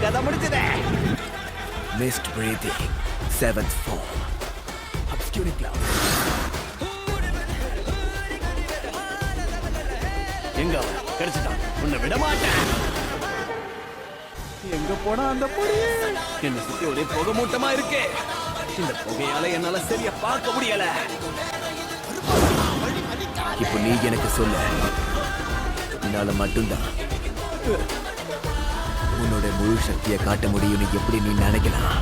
கதை முடிச்சதே. Mist breathing, 7th form. Obscuring cloud. எங்க அவன் கிடைச்சிட்டான், உன்னை விட மாட்டேன். எங்க போனா அந்த பொடி? என்ன சுத்தி ஒரே புகை மூட்டமா இருக்கு. இந்த புகையால என்னால சரியா பார்க்க முடியல. இப்போ நீ எனக்கு சொல்ல, என்னால மட்டும்தான் உன்னோட முழு சக்தியை காட்ட முடியும்னு எப்படி நீ நினைக்கலாம்?